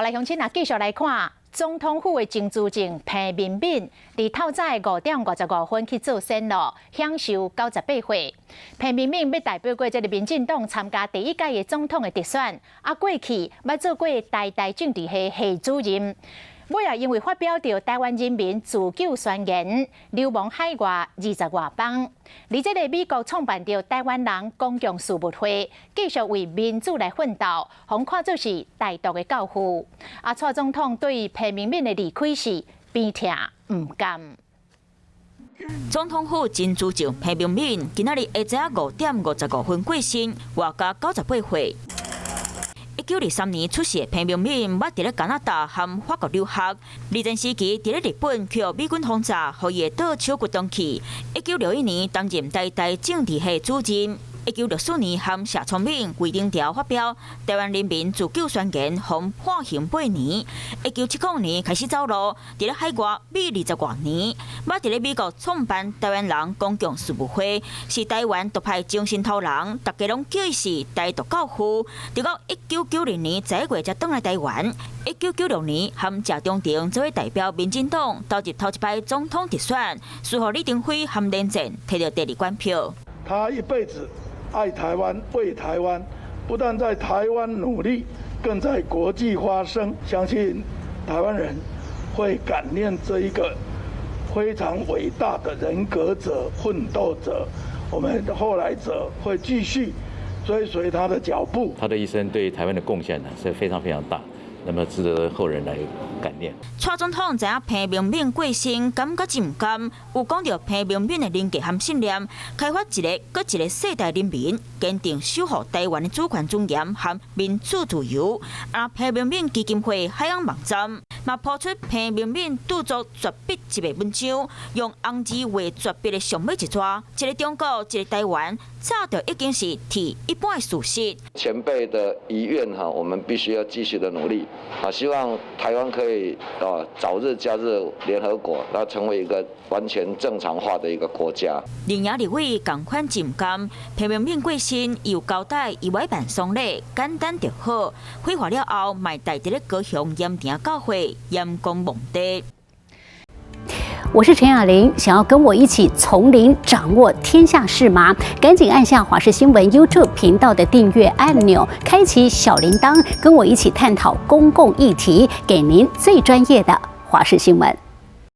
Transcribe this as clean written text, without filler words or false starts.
来乡亲啊，继续来看总统府的政治证彭明敏，伫透早5:55去做宣录，享受98岁。彭明敏要代表过这个民进党参加第一届的总统的直选，过去捌做过台政治系系主任。 尾啊，因为发表着台湾人民自救宣言，流亡海外20外邦。而这个美国创办着台湾人公共事务会，继续为民主来奋斗，互看作是台独的教父。蔡总统对彭明敏的离开是边疼唔甘。总统府真主席彭明敏今仔日下午5:55过身，活甲98岁。 1923年出世的彭明敏，捌伫咧加拿大和法国留学。二战时期伫咧日本去美军轰炸，互伊的倒手骨断去。1961年担任台政治系主任。1964年和谢聪明、魏廷朝发表《台湾人民自救宣言》，互判刑8年。1979年开始走路，伫咧海外美20多年，捌伫咧美国创办台湾人公共事务会，是台湾独派精神头人，大家拢叫伊是台独教父。直到1990年11月才返来台湾。1996年和谢中廷作为代表民进党投入头一摆总统直选，随后李登辉和连战摕到第2关票。他一辈子 爱台湾，为台湾，不但在台湾努力，更在国际发声。相信台湾人会感念这一个非常伟大的人格者、奋斗者。我们的后来者会继续追随他的脚步。他的一生对台湾的贡献呢是非常大，那么值得后人来感念。蔡总统知影彭明敏过身，感觉真唔甘，有讲到彭明敏的人格和信念，开发一个搁一个世代人民，坚定守护台湾的主权尊严和民主自由。彭明敏基金会海洋网站嘛抛出彭明敏著作绝笔一个文章，用红字画绝笔的上尾一抓，一个中国，一个台湾，早就已经是铁一般的事实。前辈的遗愿我们必须要继续的努力希望台湾可以早日加入联合国，然后成为一个完全正常化的一个国家。林雅立委同款真甘，彭明敏过身又交代伊要办丧礼，简单就好。火化了后，卖带伫咧高雄盐埕教会阳光蒙地。我是陈雅玲，想要跟我一起从零掌握天下事吗？赶紧按下华视新闻 YouTube 频道的订阅按钮，开启小铃铛，跟我一起探讨公共议题，给您最专业的华视新闻。